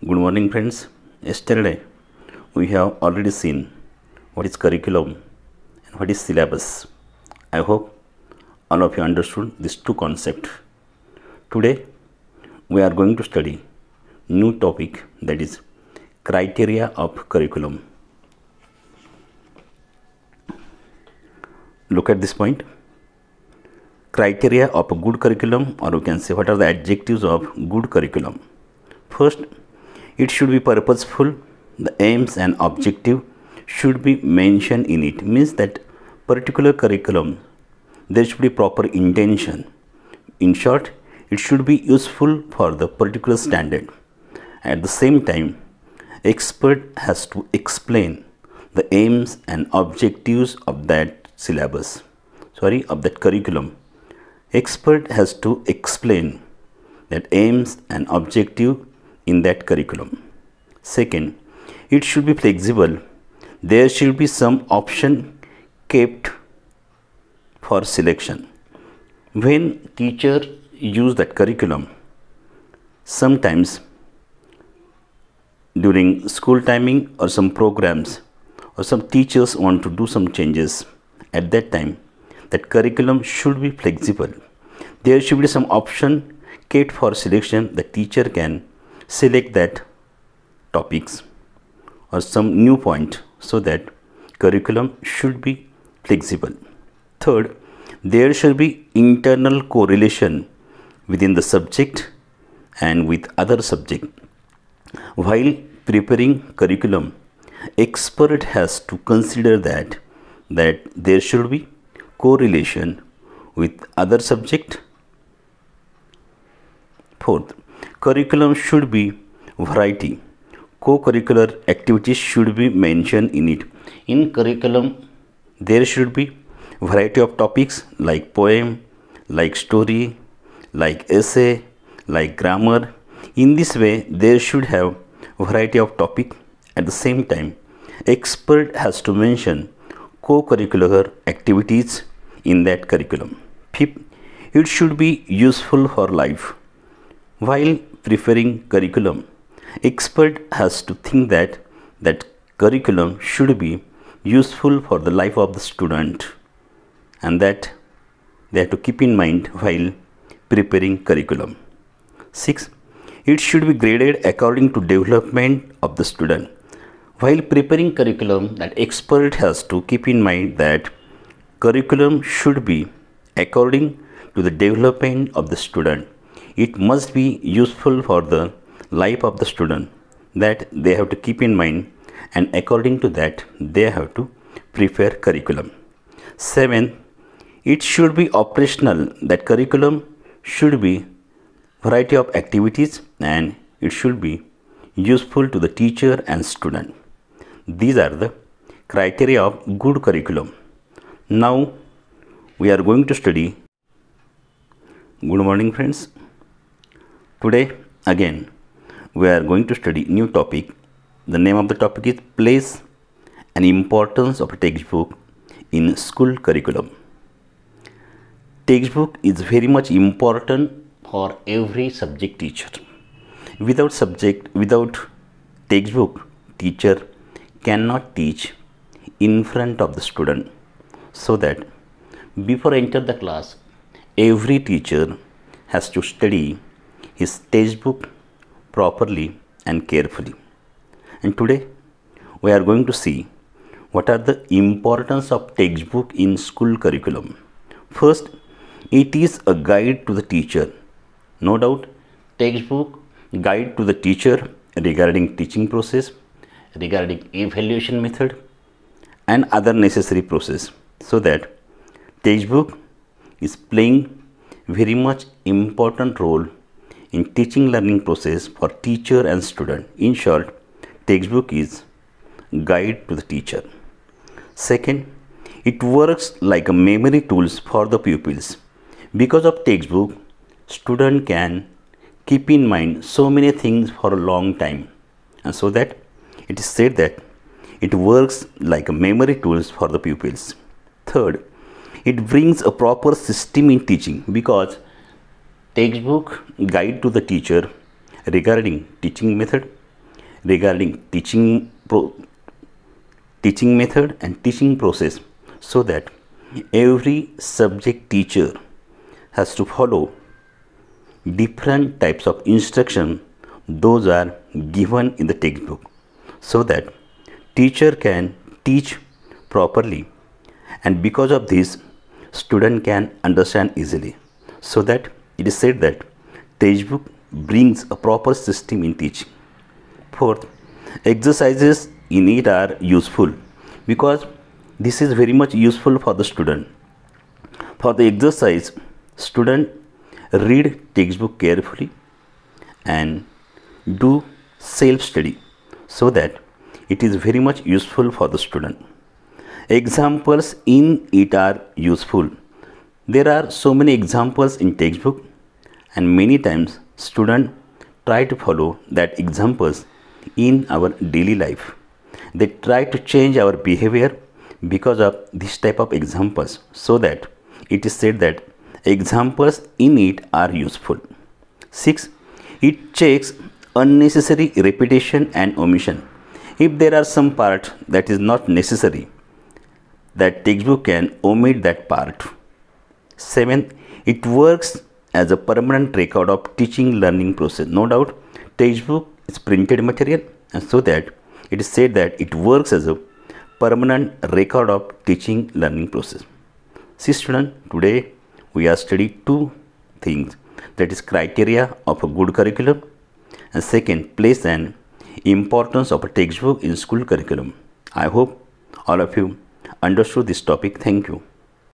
Good morning, friends. Yesterday we have already seen what is curriculum and what is syllabus. I hope all of you understood these two concepts. Today we are going to study new topic, that is criteria of curriculum. Look at this point. Criteria of a good curriculum, or we can say what are the adjectives of good curriculum. First, it should be purposeful. The aims and objective should be mentioned in it. Means that particular curriculum, there should be proper intention. In short, it should be useful for the particular standard. At the same time, expert has to explain the aims and objectives of that syllabus. Of that curriculum. Expert has to explain that aims and objective in that curriculum. Second, it should be flexible. There should be some option kept for selection. When teacher use that curriculum, sometimes during school timing or some programs, or some teachers want to do some changes, at that time that curriculum should be flexible. There should be some option kept for selection. The teacher can select that topics or some new point, so that curriculum should be flexible. Third, there should be internal correlation within the subject and with other subject. While preparing curriculum, expert has to consider that there should be correlation with other subject. Fourth, curriculum should be variety. Co-curricular activities should be mentioned in it. In curriculum, there should be variety of topics like poem, like story, like essay, like grammar. In this way, there should have variety of topic. At the same time, expert has to mention co-curricular activities in that curriculum. Fifth, it should be useful for life. While preparing curriculum, expert has to think that curriculum should be useful for the life of the student, and that they have to keep in mind while preparing curriculum. Six, it should be graded according to development of the student. While preparing curriculum, that expert has to keep in mind that curriculum should be according to the development of the student. It must be useful for the life of the student, that they have to keep in mind, and according to that they have to prepare curriculum. 7, it should be operational. That curriculum should be variety of activities and it should be useful to the teacher and student. These are the criteria of good curriculum. Now we are going to study. Good morning, friends. Today again we are going to study new topic. The name of the topic is place and importance of a textbook in school curriculum. Textbook is very much important for every subject teacher. Without textbook, teacher cannot teach in front of the student. So that before enter the class, every teacher has to study his textbook properly and carefully. And today we are going to see what are the importance of textbook in school curriculum. First, it is a guide to the teacher. No doubt, textbook guide to the teacher regarding teaching process, regarding evaluation method and other necessary process. So that textbook is playing very much important role in teaching learning process for teacher and student. In short, textbook is guide to the teacher. Second, it works like a memory tools for the pupils. Because of textbook, student can keep in mind so many things for a long time, and so that it is said that it works like a memory tools for the pupils. Third, it brings a proper system in teaching, because textbook guide to the teacher regarding teaching method, regarding teaching method and teaching process, so that every subject teacher has to follow different types of instruction. Those are given in the textbook, so that teacher can teach properly, and because of this student can understand easily. So that it is said that textbook brings a proper system in teaching. Fourth, exercises in it are useful because this is very much useful for the student. For the exercise, student read textbook carefully and do self study, so that it is very much useful for the student. Examples in it are useful. There are so many examples in textbook, and many times students try to follow that examples in our daily life. They try to change our behavior because of this type of examples, so that it is said that examples in it are useful. 6. It checks unnecessary repetition and omission. If there are some part that is not necessary, that textbook can omit that part. 7. It works as a permanent record of teaching learning process. No doubt textbook is printed material, and so that it is said that it works as a permanent record of teaching learning process. See student, today we are studying two things, that is criteria of a good curriculum, and second, place and importance of a textbook in school curriculum. I hope all of you understood this topic. Thank you.